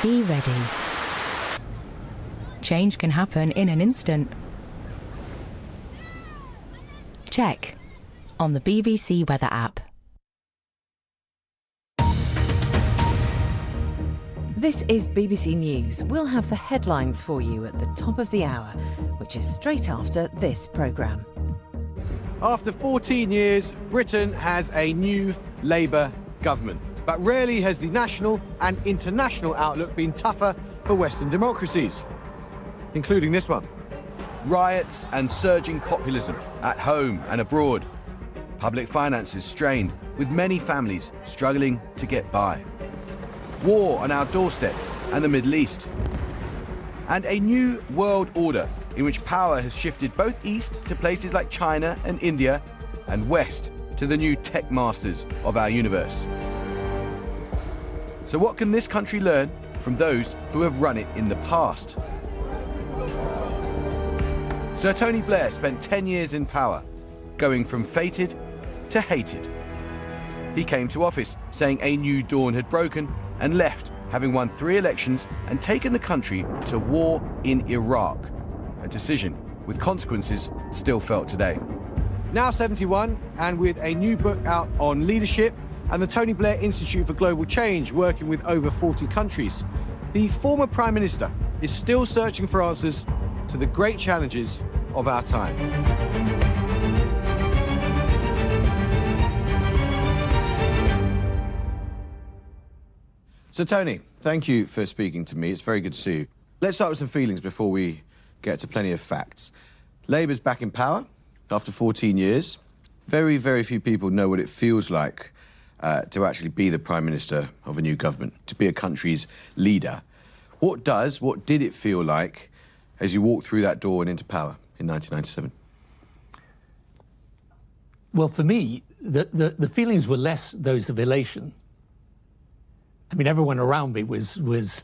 Be ready. Change can happen in an instant. Check on the BBC Weather app. This is BBC News. We'll have the headlines for you at the top of the hour, which is straight after this programme. After 14 years, Britain has a new Labour government. But rarely has the national and international outlook been tougher for Western democracies, including this one. Riots and surging populism at home and abroad. Public finances strained, with many families struggling to get by. War on our doorstep and the Middle East. And a new world order in which power has shifted both east to places like China and India, and west to the new tech masters of our universe. So what can this country learn from those who have run it in the past? Sir Tony Blair spent 10 years in power, going from fated to hated. He came to office saying a new dawn had broken and left, having won 3 elections and taken the country to war in Iraq, a decision with consequences still felt today. Now 71, and with a new book out on leadership and the Tony Blair Institute for Global Change working with over 40 countries, the former Prime Minister is still searching for answers to the great challenges of our time. So Tony, thank you for speaking to me. It's very good to see you. Let's start with some feelings before we get to plenty of facts. Labour's back in power after 14 years. Very, very few people know what it feels like to actually be the Prime Minister of a new government, to be a country's leader. What did it feel like as you walked through that door and into power in 1997? Well, for me, the feelings were less those of elation. I mean, everyone around me was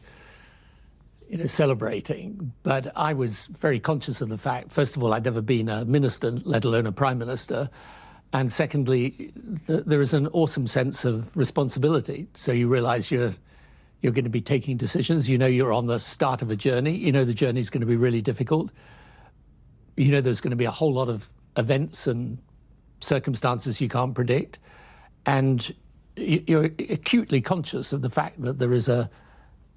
celebrating, but I was very conscious of the fact, first of all, I'd never been a minister, let alone a prime minister. And secondly, there is an awesome sense of responsibility. So you realize you're going to be taking decisions. You know you're on the start of a journey. You know the journey is going to be really difficult. You know there's going to be a whole lot of events and circumstances you can't predict. And you're acutely conscious of the fact that there is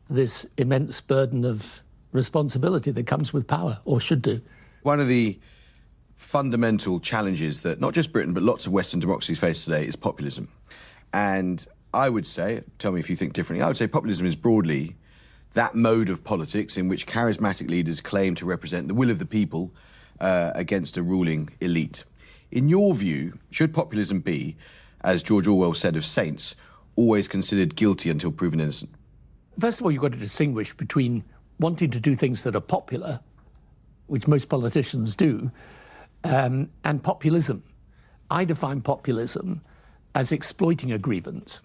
this immense burden of responsibility that comes with power, or should do. One of the fundamental challenges that not just Britain, but lots of Western democracies face today is populism. And I would say, tell me if you think differently, I would say populism is broadly that mode of politics in which charismatic leaders claim to represent the will of the people against a ruling elite. In your view, should populism be, as George Orwell said of saints, always considered guilty until proven innocent? First of all, you've got to distinguish between wanting to do things that are popular, which most politicians do, and populism. I define populism as exploiting a grievance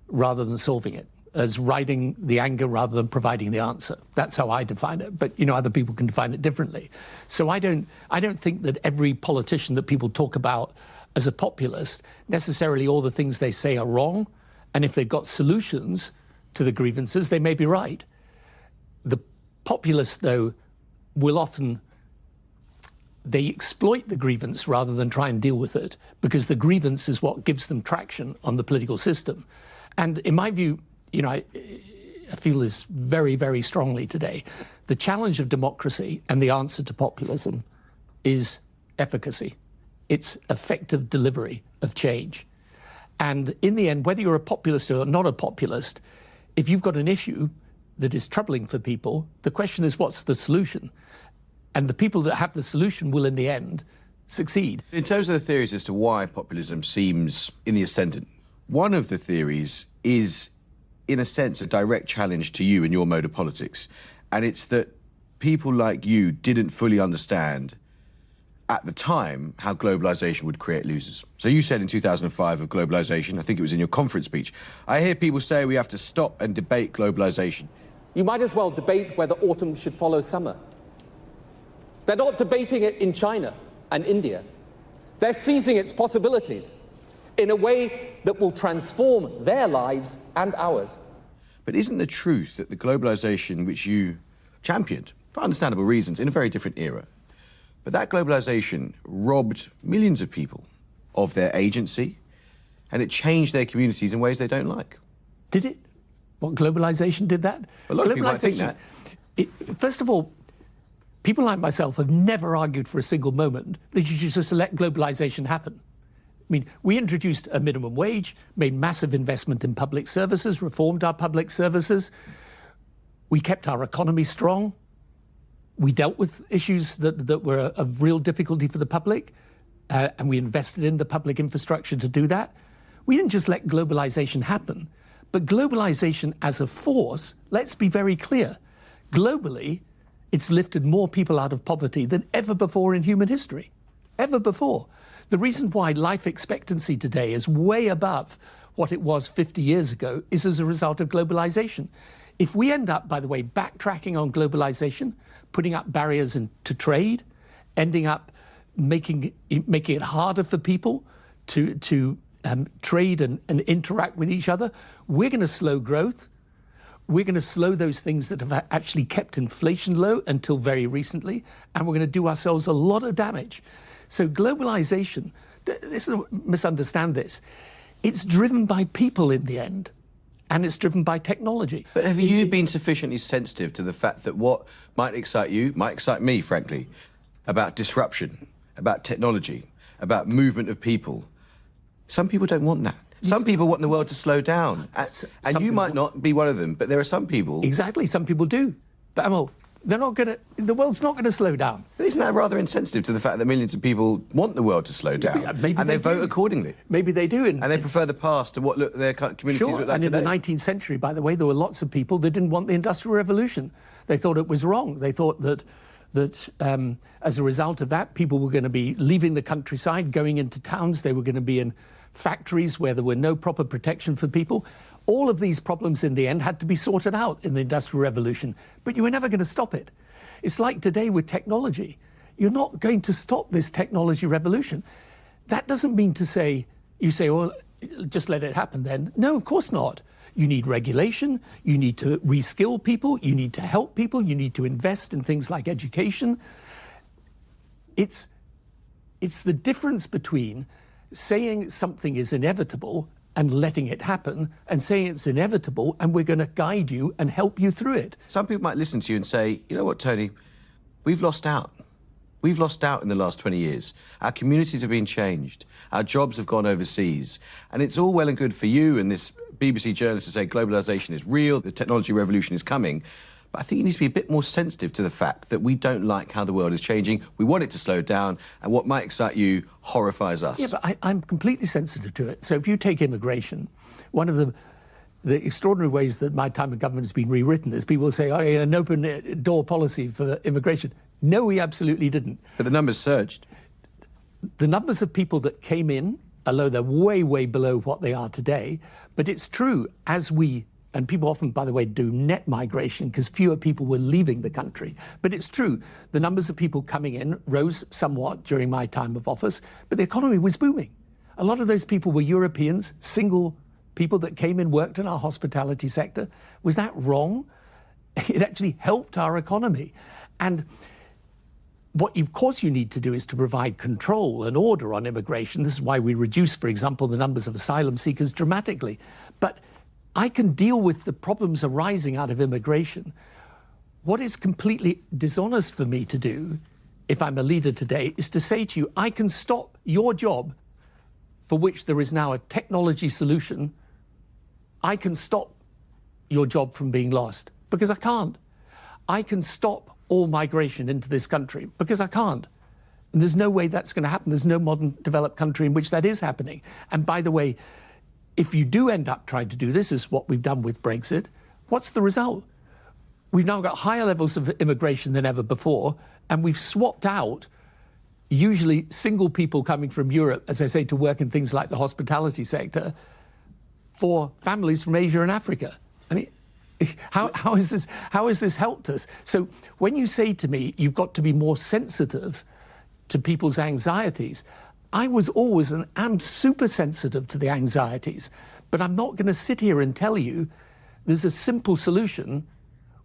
rather than solving it, as riding the anger rather than providing the answer. That's how I define it. But other people can define it differently. So I don't think that every politician that people talk about as a populist, necessarily all the things they say are wrong. And if they've got solutions to the grievances, they may be right. The populists, though, will often, they exploit the grievance rather than try and deal with it, because the grievance is what gives them traction on the political system. And in my view, I feel this very, very strongly today. The challenge of democracy and the answer to populism is efficacy. It's effective delivery of change. And in the end, whether you're a populist or not a populist, if you've got an issue that is troubling for people, the question is, what's the solution? And the people that have the solution will, in the end, succeed. In terms of the theories as to why populism seems in the ascendant, one of the theories is, in a sense, a direct challenge to you and your mode of politics. And it's that people like you didn't fully understand at the time how globalization would create losers. So you said in 2005 of globalization, I think it was in your conference speech, I hear people say we have to stop and debate globalization. You might as well debate whether autumn should follow summer. They're not debating it in China and India. They're seizing its possibilities in a way that will transform their lives and ours. But isn't the truth that the globalisation which you championed, for understandable reasons, in a very different era, but that globalisation robbed millions of people of their agency, and it changed their communities in ways they don't like? Did it? What, globalization did that? A lot of people might think that. First of all, people like myself have never argued for a single moment that you should just let globalization happen. I mean, we introduced a minimum wage, made massive investment in public services, reformed our public services. We kept our economy strong. We dealt with issues that were of real difficulty for the public, and we invested in the public infrastructure to do that. We didn't just let globalization happen, but globalization as a force, let's be very clear, globally, it's lifted more people out of poverty than ever before in human history, ever before. The reason why life expectancy today is way above what it was 50 years ago is as a result of globalization. If we end up, by the way, backtracking on globalization, putting up barriers to trade, ending up making it harder for people to trade and interact with each other, we're going to slow growth. We're going to slow those things that have actually kept inflation low until very recently, and we're going to do ourselves a lot of damage. So globalization, misunderstand this, it's driven by people in the end, and it's driven by technology. But have you been sufficiently sensitive to the fact that what might excite you, might excite me, frankly, about disruption, about technology, about movement of people? Some people don't want that. Some people want the world to slow down. And you might not be one of them, but there are some people... Exactly, some people do. But Amol, the world's not going to slow down. But isn't that rather insensitive to the fact that millions of people want the world to slow down? And they vote accordingly? Maybe they do. And they prefer the past to what their communities look like today? And in the 19th century, by the way, there were lots of people that didn't want the Industrial Revolution. They thought it was wrong. They thought that as a result of that, people were going to be leaving the countryside, going into towns. They were going to be in factories where there were no proper protection for people. All of these problems in the end had to be sorted out in the Industrial Revolution, but you were never going to stop it. It's like today with technology. You're not going to stop this technology revolution. That doesn't mean to say, well, just let it happen then. No, of course not. You need regulation, you need to reskill people, you need to help people, you need to invest in things like education. It's the difference between saying something is inevitable and letting it happen, and saying it's inevitable and we're going to guide you and help you through it. Some people might listen to you and say, you know what, Tony, we've lost out. We've lost out in the last 20 years. Our communities have been changed. Our jobs have gone overseas. And it's all well and good for you and this BBC journalist to say globalisation is real, the technology revolution is coming. But I think you need to be a bit more sensitive to the fact that we don't like how the world is changing. We want it to slow down, and what might excite you horrifies us. Yeah, but I'm completely sensitive to it. So if you take immigration, one of the extraordinary ways that my time in government has been rewritten is people say, an open door policy for immigration. No, we absolutely didn't. But the numbers surged. The numbers of people that came in, although they're way, way below what they are today, but it's true, and people often, by the way, do net migration because fewer people were leaving the country. But it's true, the numbers of people coming in rose somewhat during my time of office, but the economy was booming. A lot of those people were Europeans, single people that came in, worked in our hospitality sector. Was that wrong? It actually helped our economy. And what, of course, you need to do is to provide control and order on immigration. This is why we reduced, for example, the numbers of asylum seekers dramatically. But I can deal with the problems arising out of immigration. What is completely dishonest for me to do, if I'm a leader today, is to say to you, I can stop your job, for which there is now a technology solution. I can stop your job from being lost, because I can't. I can stop all migration into this country, because I can't. And there's no way that's going to happen. There's no modern developed country in which that is happening. And by the way, if you do end up trying to do this, is what we've done with Brexit, what's the result? We've now got higher levels of immigration than ever before, and we've swapped out usually single people coming from Europe, as I say, to work in things like the hospitality sector, for families from Asia and Africa. I mean, how has this helped us? So when you say to me, you've got to be more sensitive to people's anxieties, I was always and am super sensitive to the anxieties, but I'm not going to sit here and tell you there's a simple solution,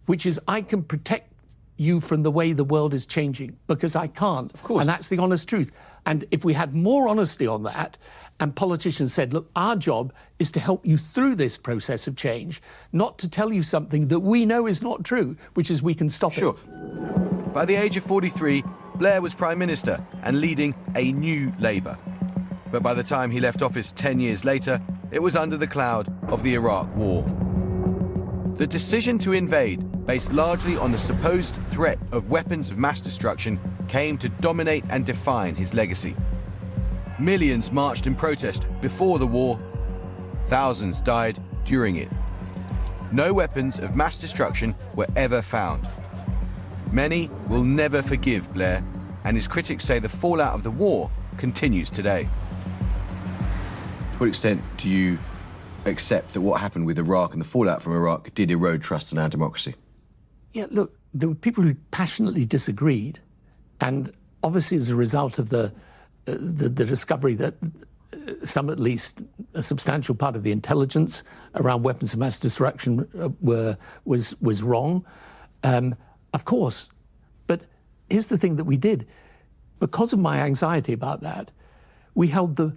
which is I can protect you from the way the world is changing, because I can't. Of course. And that's the honest truth. And if we had more honesty on that, and politicians said, look, our job is to help you through this process of change, not to tell you something that we know is not true, which is we can stop it. Sure. By the age of 43, Blair was Prime Minister and leading a new Labour. But by the time he left office 10 years later, it was under the cloud of the Iraq War. The decision to invade, based largely on the supposed threat of weapons of mass destruction, came to dominate and define his legacy. Millions marched in protest before the war. Thousands died during it. No weapons of mass destruction were ever found. Many will never forgive Blair, and his critics say the fallout of the war continues today. To what extent do you accept that what happened with Iraq and the fallout from Iraq did erode trust in our democracy? Yeah, look, there were people who passionately disagreed, and obviously as a result of the discovery that some, at least a substantial part of the intelligence around weapons of mass destruction was wrong, of course. But here's the thing that we did. Because of my anxiety about that, we held the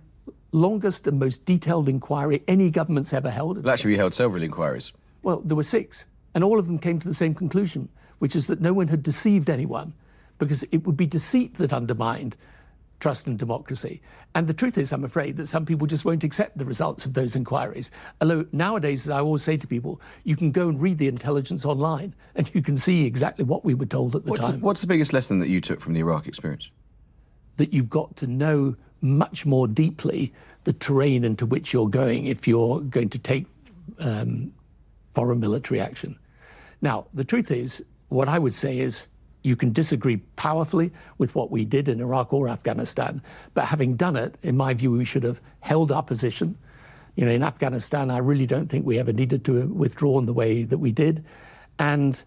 longest and most detailed inquiry any government's ever held. Well, actually, we held several inquiries. Well, there were 6, and all of them came to the same conclusion, which is that no one had deceived anyone, because it would be deceit that undermined trust in democracy. And the truth is, I'm afraid, that some people just won't accept the results of those inquiries. Although nowadays, as I always say to people, you can go and read the intelligence online, and you can see exactly what we were told at the time. What's the biggest lesson that you took from the Iraq experience? That you've got to know much more deeply the terrain into which you're going if you're going to take foreign military action. Now, the truth is, what I would say is, you can disagree powerfully with what we did in Iraq or Afghanistan, but having done it, in my view, we should have held our position. You know, in Afghanistan, I really don't think we ever needed to withdraw in the way that we did. And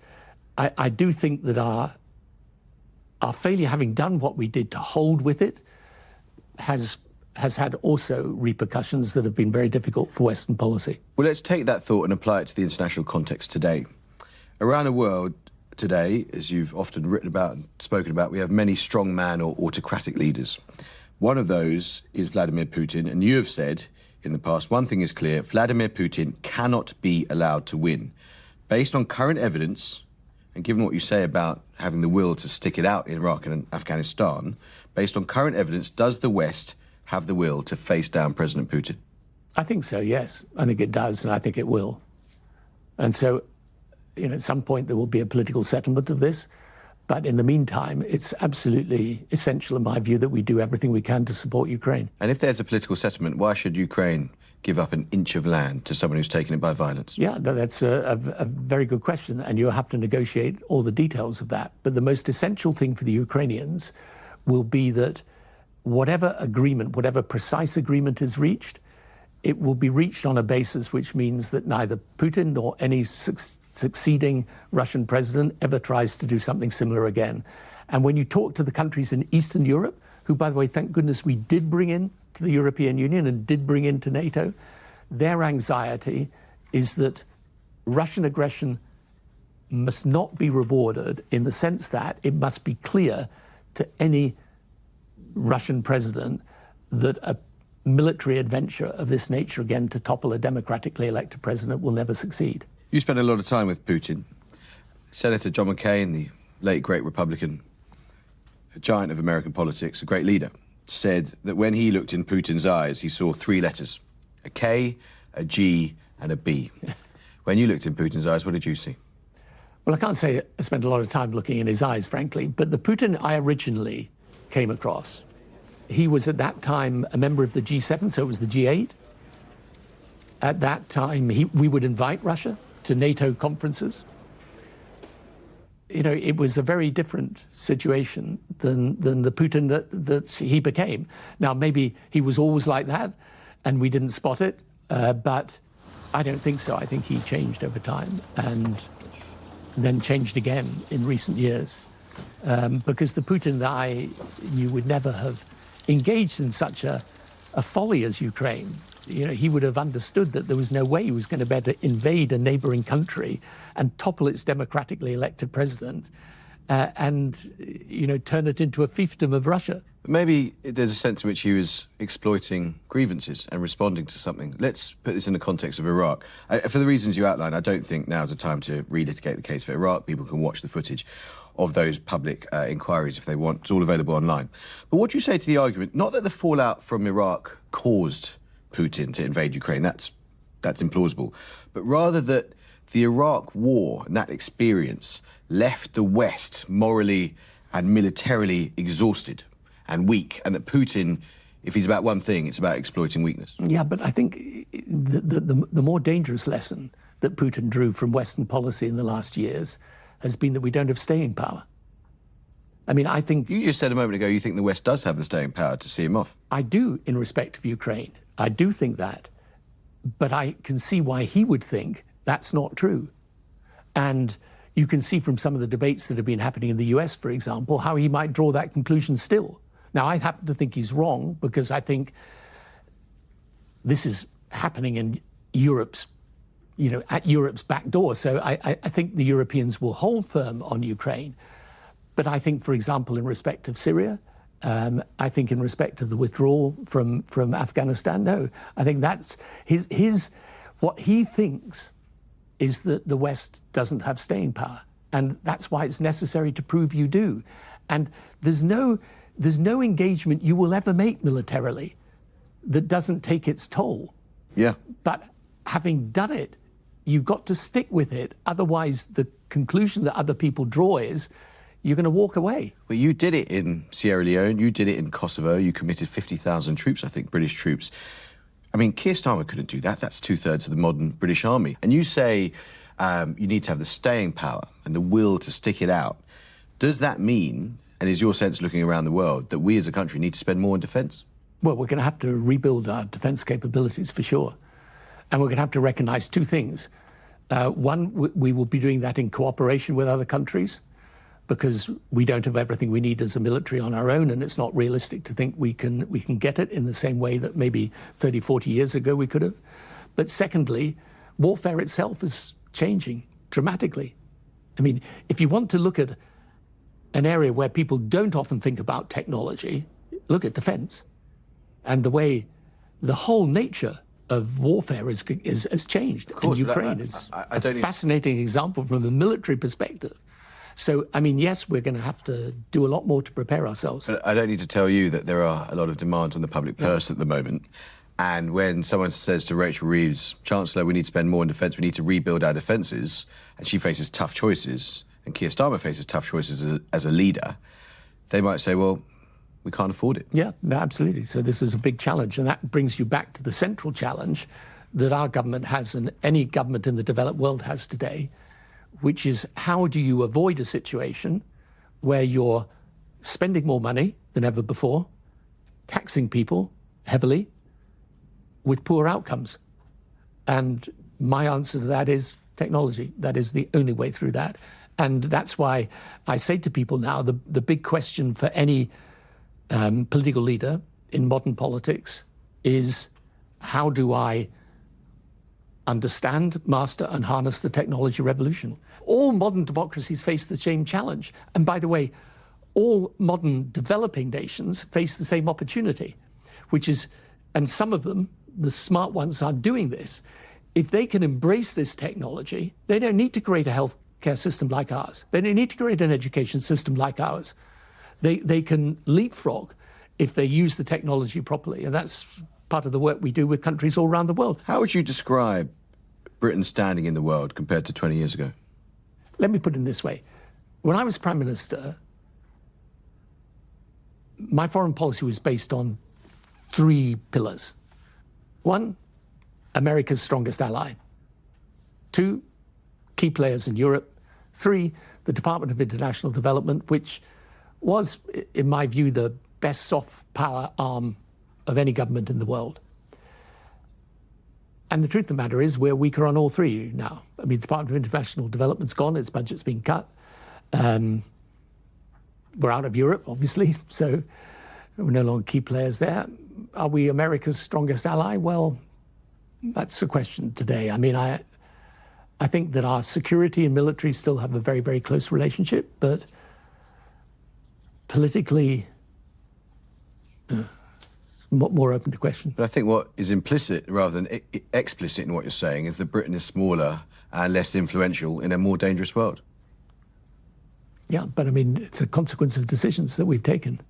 I do think that our failure, having done what we did to hold with it, has had also repercussions that have been very difficult for Western policy. Well, let's take that thought and apply it to the international context today. Around the world today, as you've often written about and spoken about, we have many strongman or autocratic leaders. One of those is Vladimir Putin, and you have said in the past, one thing is clear, Vladimir Putin cannot be allowed to win. Based on current evidence, and given what you say about having the will to stick it out in Iraq and Afghanistan, based on current evidence, does the West have the will to face down President Putin? I think so, yes. I think it does, and I think it will. And so, you know, at some point there will be a political settlement of this. But in the meantime, it's absolutely essential, in my view, that we do everything we can to support Ukraine. And if there's a political settlement, why should Ukraine give up an inch of land to someone who's taken it by violence? Yeah, no, that's a very good question, and you'll have to negotiate all the details of that. But the most essential thing for the Ukrainians will be that whatever agreement, whatever precise agreement is reached, it will be reached on a basis which means that neither Putin nor any succeeding Russian president ever tries to do something similar again. And when you talk to the countries in Eastern Europe, who, by the way, thank goodness we did bring in to the European Union and did bring into NATO, their anxiety is that Russian aggression must not be rewarded, in the sense that it must be clear to any Russian president that a military adventure of this nature, again, to topple a democratically elected president, will never succeed. You spent a lot of time with Putin. Senator John McCain, the late great Republican, a giant of American politics, a great leader, said that when he looked in Putin's eyes, he saw 3 letters, a K, a G, and a B. When you looked in Putin's eyes, what did you see? Well, I can't say I spent a lot of time looking in his eyes, frankly, but the Putin I originally came across, he was at that time a member of the G7, so it was the G8. At that time, we would invite Russia to NATO conferences. You know, it was a very different situation than the Putin that he became. Now, maybe he was always like that, and we didn't spot it, but I don't think so. I think he changed over time, and then changed again in recent years. Because the Putin that I knew would never have engaged in such a folly as Ukraine. he would have understood that there was no way he was going to be able to invade a neighboring country and topple its democratically elected president and turn it into a fiefdom of Russia. Maybe there's a sense in which he was exploiting grievances and responding to something. Let's put this in the context of Iraq. For the reasons you outlined, I don't think now's the time to relitigate the case for Iraq. People can watch the footage of those public inquiries if they want. It's all available online. But what do you say to the argument, not that the fallout from Iraq caused Putin to invade Ukraine, that's implausible, but rather that the Iraq war and that experience left the West morally and militarily exhausted and weak, and that Putin, if he's about one thing, it's about exploiting weakness? Yeah, but I think the more dangerous lesson that Putin drew from Western policy in the last years has been that we don't have staying power. I mean, I think... You just said a moment ago you think the West does have the staying power to see him off. I do, in respect of Ukraine. I do think that. But I can see why he would think that's not true. And you can see from some of the debates that have been happening in the US, for example, how he might draw that conclusion still. Now, I happen to think he's wrong, because I think this is happening in Europe's, at Europe's back door. So I think the Europeans will hold firm on Ukraine. But I think, for example, in respect of Syria, I think in respect of the withdrawal from Afghanistan, no. I think that's what he thinks is that the West doesn't have staying power. And that's why it's necessary to prove you do. And there's no engagement you will ever make militarily that doesn't take its toll. Yeah. But having done it, you've got to stick with it. Otherwise, the conclusion that other people draw is you're going to walk away. Well, you did it in Sierra Leone, you did it in Kosovo, you committed 50,000 troops, I think, British troops. I mean, Keir Starmer couldn't do that. That's 2/3 of the modern British army. And you say you need to have the staying power and the will to stick it out. Does that mean, and is your sense looking around the world, that we as a country need to spend more on defence? Well, we're going to have to rebuild our defence capabilities for sure. And we're going to have to recognise two things. One, we will be doing that in cooperation with other countries, because we don't have everything we need as a military on our own, and it's not realistic to think we can get it in the same way that maybe 30, 40 years ago we could have. But secondly, warfare itself is changing dramatically. I mean, if you want to look at an area where people don't often think about technology, look at defence. And the way the whole nature of warfare has changed. Of course, and Ukraine is I a don't fascinating example from a military perspective. So, I mean, yes, we're going to have to do a lot more to prepare ourselves. But I don't need to tell you that there are a lot of demands on the public purse at the moment. And when someone says to Rachel Reeves, Chancellor, we need to spend more on defence, we need to rebuild our defences, and she faces tough choices, and Keir Starmer faces tough choices as a leader, they might say, well, we can't afford it. Yeah, no, absolutely. So this is a big challenge, and that brings you back to the central challenge that our government has and any government in the developed world has today, which is how do you avoid a situation where you're spending more money than ever before, taxing people heavily with poor outcomes? And my answer to that is technology. That is the only way through that. And that's why I say to people now, the big question for any political leader in modern politics is, how do I understand, master, and harness the technology revolution? All modern democracies face the same challenge. And by the way, all modern developing nations face the same opportunity, which is, and some of them, the smart ones, are doing this. If they can embrace this technology, they don't need to create a healthcare system like ours. They don't need to create an education system like ours. They can leapfrog if they use the technology properly. And that's part of the work we do with countries all around the world. How would you describe Britain's standing in the world compared to 20 years ago? Let me put it in this way. When I was Prime Minister, my foreign policy was based on 3 pillars. 1, America's strongest ally. 2, key players in Europe. 3, the Department of International Development, which was, in my view, the best soft power arm of any government in the world. And the truth of the matter is we're weaker on all 3 now. I mean, the Department of International Development's gone, its budget's been cut. We're out of Europe, obviously, so we're no longer key players there. Are we America's strongest ally? Well, That's the question today. I mean, I think that our security and military still have a very, very close relationship, but politically, more open to question. But I think what is implicit rather than explicit in what you're saying is that Britain is smaller and less influential in a more dangerous world. Yeah, but I mean, it's a consequence of decisions that we've taken.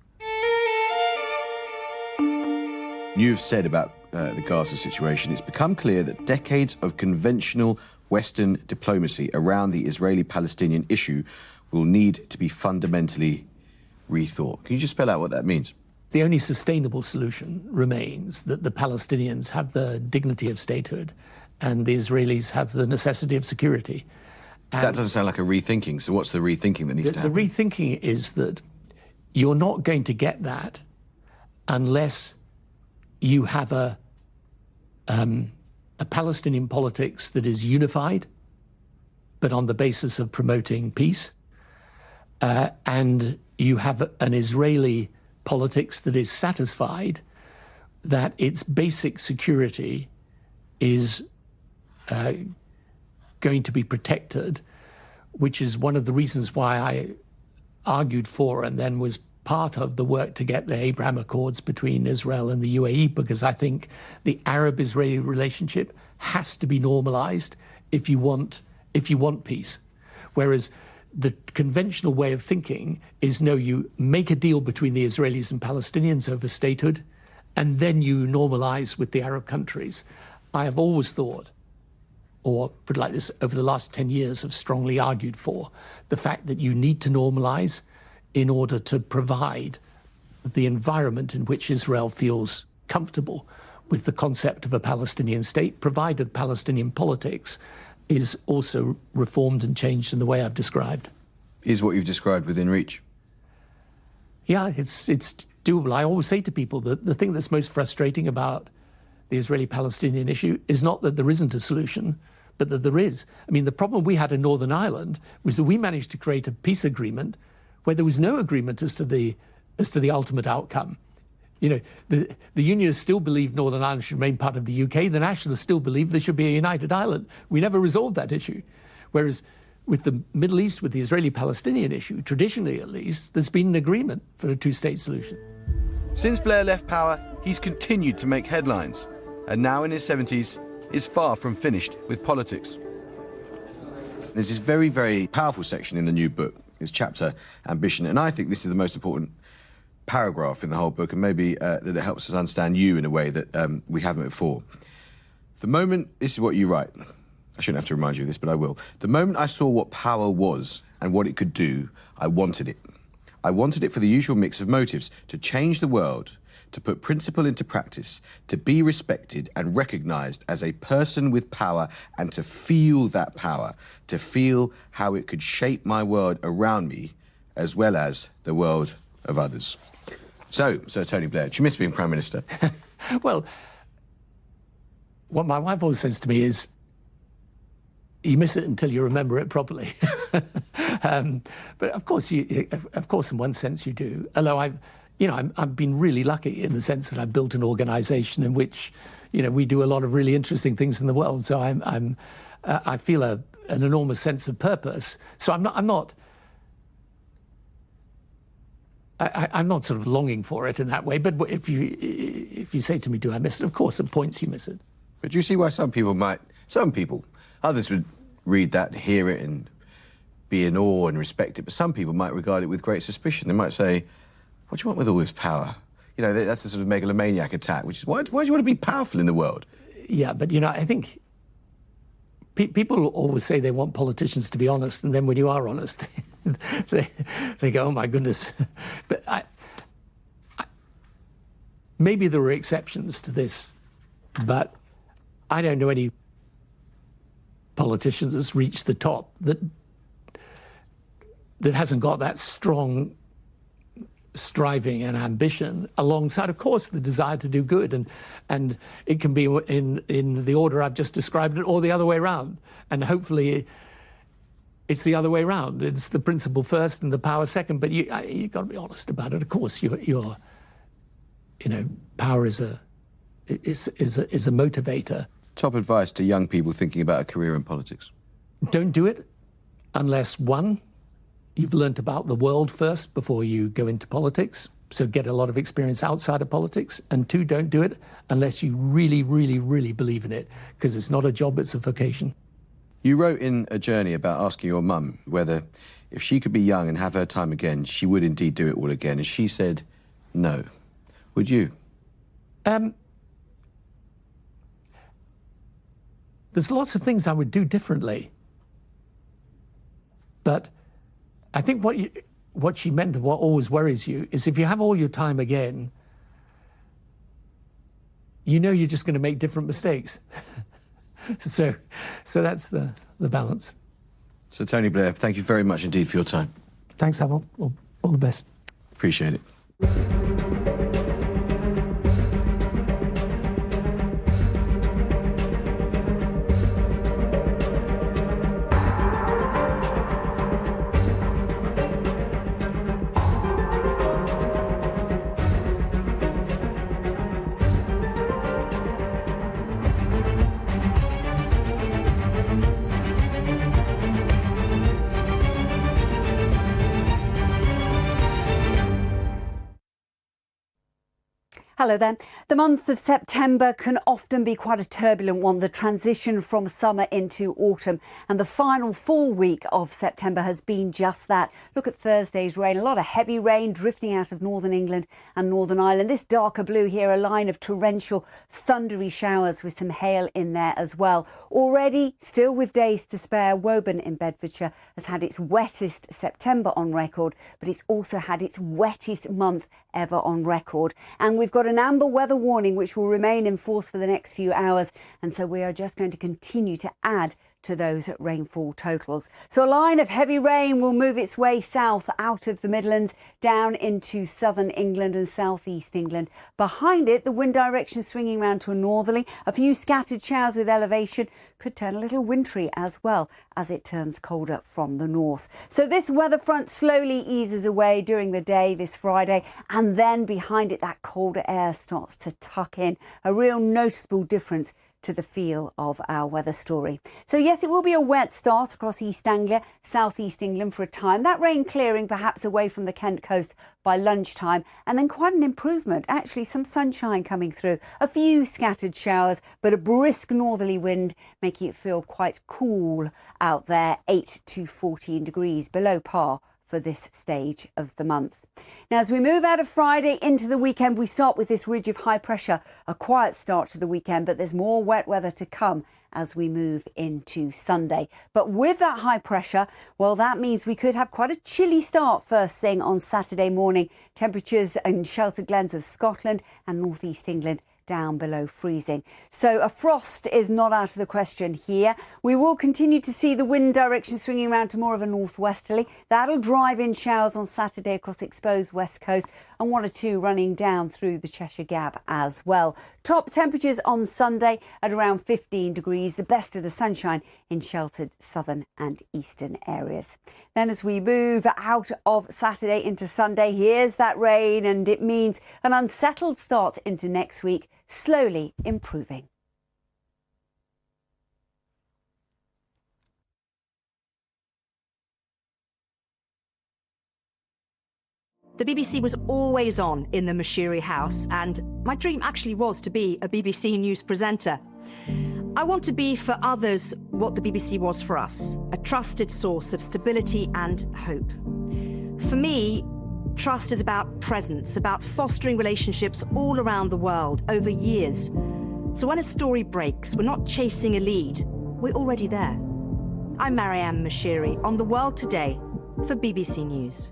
You've said about the Gaza situation, it's become clear that decades of conventional Western diplomacy around the Israeli-Palestinian issue will need to be fundamentally rethought. Can you just spell out what that means? The only sustainable solution remains that the Palestinians have the dignity of statehood and the Israelis have the necessity of security. And that doesn't sound like a rethinking, so what's the rethinking that needs to happen? The rethinking is that you're not going to get that unless you have a Palestinian politics that is unified, but on the basis of promoting peace, and you have an Israeli politics that is satisfied that its basic security is going to be protected, which is one of the reasons why I argued for and then was part of the work to get the Abraham Accords between Israel and the UAE, because I think the Arab-Israeli relationship has to be normalized if you want peace. Whereas the conventional way of thinking is, no, you make a deal between the Israelis and Palestinians over statehood, and then you normalize with the Arab countries. I have always thought, or put it like this, over the last 10 years have strongly argued for the fact that you need to normalize in order to provide the environment in which Israel feels comfortable with the concept of a Palestinian state, provided Palestinian politics is also reformed and changed in the way I've described. Is what you've described within reach? Yeah, it's doable. I always say to people that the thing that's most frustrating about the Israeli-Palestinian issue is not that there isn't a solution, but that there is. I mean, the problem we had in Northern Ireland was that we managed to create a peace agreement where there was no agreement as to the ultimate outcome. You know, the Unionists still believe Northern Ireland should remain part of the UK. The Nationalists still believe there should be a united Ireland. We never resolved that issue. Whereas with the Middle East, with the Israeli-Palestinian issue, traditionally at least, there's been an agreement for a two-state solution. Since Blair left power, he's continued to make headlines, and now in his 70s, is far from finished with politics. There's this very, very powerful section in the new book, it's chapter Ambition, and I think this is the most important paragraph in the whole book, and maybe that it helps us understand you in a way that we haven't before. The moment, this is what you write, I shouldn't have to remind you of this, but I will. The moment I saw what power was and what it could do, I wanted it. I wanted it for the usual mix of motives, to change the world, to put principle into practice, to be respected and recognised as a person with power, and to feel that power, to feel how it could shape my world around me as well as the world of others. So, Sir Tony Blair, do you miss being Prime Minister? Well, what my wife always says to me is, you miss it until you remember it properly. But of course, in one sense you do. Although I've been really lucky in the sense that I've built an organisation in which, we do a lot of really interesting things in the world. So I feel an enormous sense of purpose. So I'm not sort of longing for it in that way. But if you say to me, do I miss it? Of course, at points you miss it. But do you see why others would read that, hear it, and be in awe and respect it, but some people might regard it with great suspicion. They might say, what do you want with all this power? That's a sort of megalomaniac attack, which is, why do you want to be powerful in the world? Yeah, but, I think people always say they want politicians to be honest, and then when you are honest, they go, oh, my goodness. But maybe there were exceptions to this, but I don't know any politicians that's reached the top that hasn't got that strong striving and ambition alongside, of course, the desire to do good, and it can be in the order I've just described it, or the other way around. And hopefully it's the other way around. It's the principle first and the power second. But you've got to be honest about it. Of course, power is a motivator. top advice to young people thinking about a career in politics? Don't do it unless, one, you've learnt about the world first before you go into politics, so get a lot of experience outside of politics. And two, don't do it unless you really, really, really believe in it, because it's not a job, it's a vocation. You wrote in a journey about asking your mum whether, if she could be young and have her time again, she would indeed do it all again, and she said no. Would you? There's lots of things I would do differently. But I think what she meant, what always worries you, is if you have all your time again, you know you're just going to make different mistakes. So that's the balance. So, Tony Blair, thank you very much indeed for your time. Thanks, Amol. All the best. Appreciate it. Hello there. The month of September can often be quite a turbulent one, the transition from summer into autumn. And the final full week of September has been just that. Look at Thursday's rain. A lot of heavy rain drifting out of northern England and Northern Ireland. This darker blue here, a line of torrential, thundery showers with some hail in there as well. Already, still with days to spare, Woburn in Bedfordshire has had its wettest September on record, but it's also had its wettest month ever on record. And we've got an amber weather warning which will remain in force for the next few hours, and so we are just going to continue to add to those rainfall totals. So a line of heavy rain will move its way south out of the Midlands down into southern England and southeast England. Behind it, the wind direction swinging round to a northerly. A few scattered showers with elevation could turn a little wintry as well as it turns colder from the north. So this weather front slowly eases away during the day this Friday, and then behind it that colder air starts to tuck in. A real noticeable difference to the feel of our weather story. So yes, it will be a wet start across East Anglia, southeast England for a time. That rain clearing perhaps away from the Kent coast by lunchtime, and then quite an improvement. Actually, some sunshine coming through, a few scattered showers, but a brisk northerly wind making it feel quite cool out there, 8 to 14 degrees below par for this stage of the month. Now, as we move out of Friday into the weekend, we start with this ridge of high pressure, a quiet start to the weekend, but there's more wet weather to come as we move into Sunday. But with that high pressure, well, that means we could have quite a chilly start first thing on Saturday morning. Temperatures in sheltered glens of Scotland and northeast England down below freezing. So a frost is not out of the question here. We will continue to see the wind direction swinging around to more of a northwesterly. That'll drive in showers on Saturday across exposed west coast, and one or two running down through the Cheshire Gap as well. Top temperatures on Sunday at around 15 degrees, the best of the sunshine in sheltered southern and eastern areas. Then as we move out of Saturday into Sunday, here's that rain, and it means an unsettled start into next week, slowly improving. The BBC was always on in the Mashiri house, and my dream actually was to be a BBC News presenter. I want to be for others what the BBC was for us, a trusted source of stability and hope. For me, trust is about presence, about fostering relationships all around the world over years. So when a story breaks, we're not chasing a lead, we're already there. I'm Marianne Mashiri on The World Today for BBC News.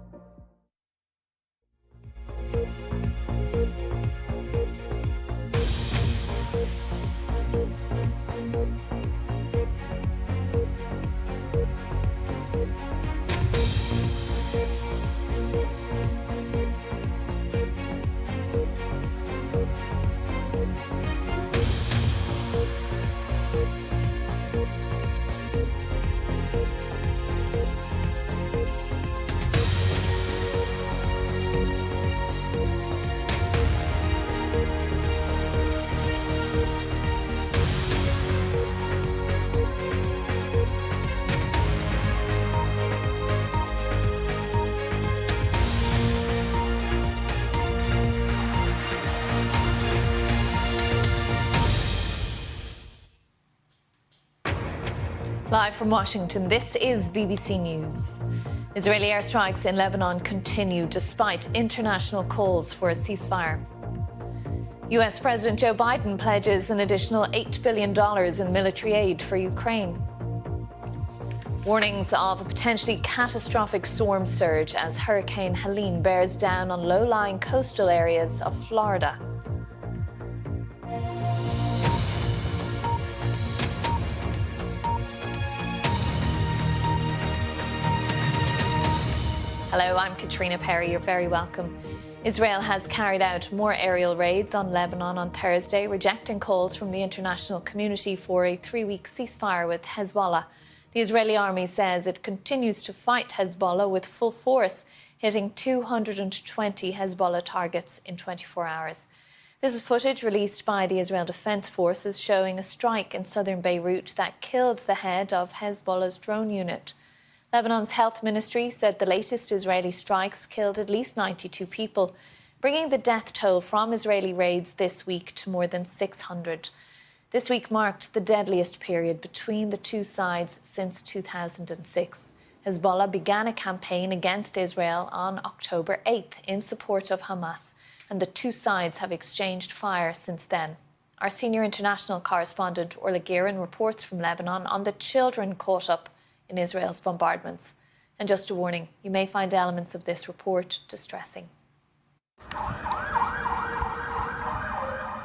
Live from Washington, this is BBC News. Israeli airstrikes in Lebanon continue despite international calls for a ceasefire. US President Joe Biden pledges an additional $8 billion in military aid for Ukraine. Warnings of a potentially catastrophic storm surge as Hurricane Helene bears down on low-lying coastal areas of Florida. Hello, I'm Katrina Perry. You're very welcome. Israel has carried out more aerial raids on Lebanon on Thursday, rejecting calls from the international community for a 3-week ceasefire with Hezbollah. The Israeli army says it continues to fight Hezbollah with full force, hitting 220 Hezbollah targets in 24 hours. This is footage released by the Israel Defense Forces showing a strike in southern Beirut that killed the head of Hezbollah's drone unit. Lebanon's health ministry said the latest Israeli strikes killed at least 92 people, bringing the death toll from Israeli raids this week to more than 600. This week marked the deadliest period between the two sides since 2006. Hezbollah began a campaign against Israel on October 8th in support of Hamas, and the two sides have exchanged fire since then. Our senior international correspondent Orla Guerin reports from Lebanon on the children caught up in Israel's bombardments. And just a warning, you may find elements of this report distressing.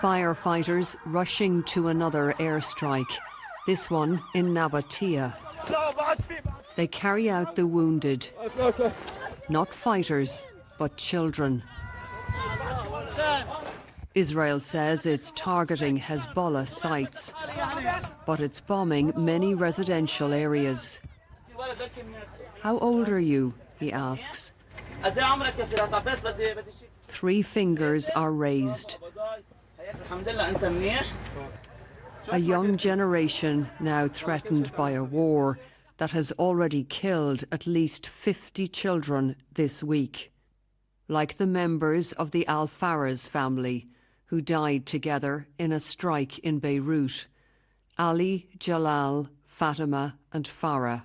Firefighters rushing to another airstrike, this one in Nabatea. They carry out the wounded, not fighters, but children. Israel says it's targeting Hezbollah sites, but it's bombing many residential areas. How old are you? He asks. 3 fingers are raised. A young generation now threatened by a war that has already killed at least 50 children this week. Like the members of the Al-Faraz family, who died together in a strike in Beirut. Ali, Jalal, Fatima and Farah,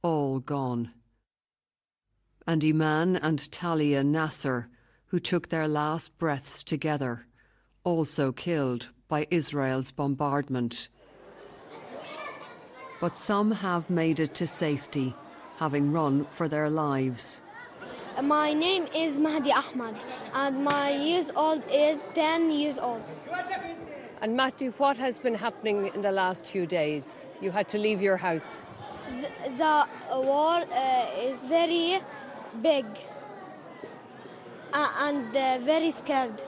all gone. And Iman and Talia Nasser, who took their last breaths together, also killed by Israel's bombardment. But some have made it to safety, having run for their lives. My name is Mahdi Ahmad, and my years old is 10 years old. And Mahdi, what has been happening in the last few days? You had to leave your house. The war is very big and very scared,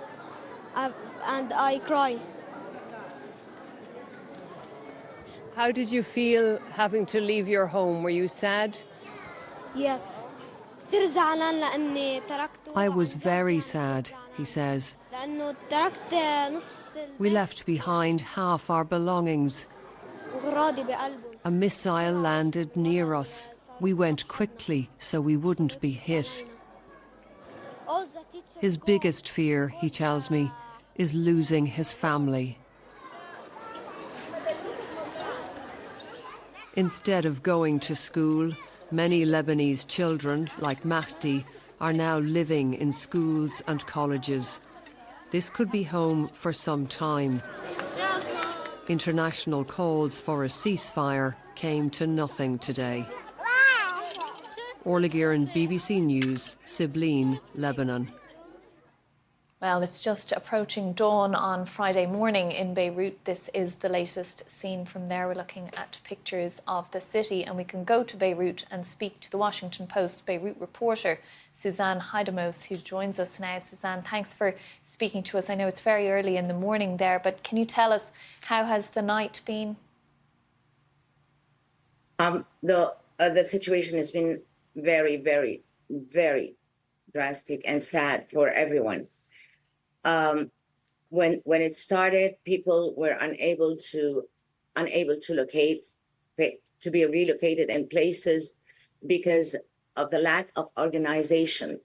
and I cry. How did you feel having to leave your home? Were you sad? Yes. I was very sad, he says. We left behind half our belongings. A missile landed near us. We went quickly so we wouldn't be hit. His biggest fear, he tells me, is losing his family. Instead of going to school, many Lebanese children, like Mahdi, are now living in schools and colleges. This could be home for some time. International calls for a ceasefire came to nothing today. Orla Guerin, BBC News, Sibleen, Lebanon. Well, it's just approaching dawn on Friday morning in Beirut. This is the latest scene from there. We're looking at pictures of the city, and we can go to Beirut and speak to the Washington Post's Beirut reporter, Suzanne Haidamos, who joins us now. Suzanne, thanks for speaking to us. I know it's very early in the morning there, but can you tell us, how has the night been? The situation has been very, very, very drastic and sad for everyone. When it started, people were unable to be relocated in places because of the lack of organization.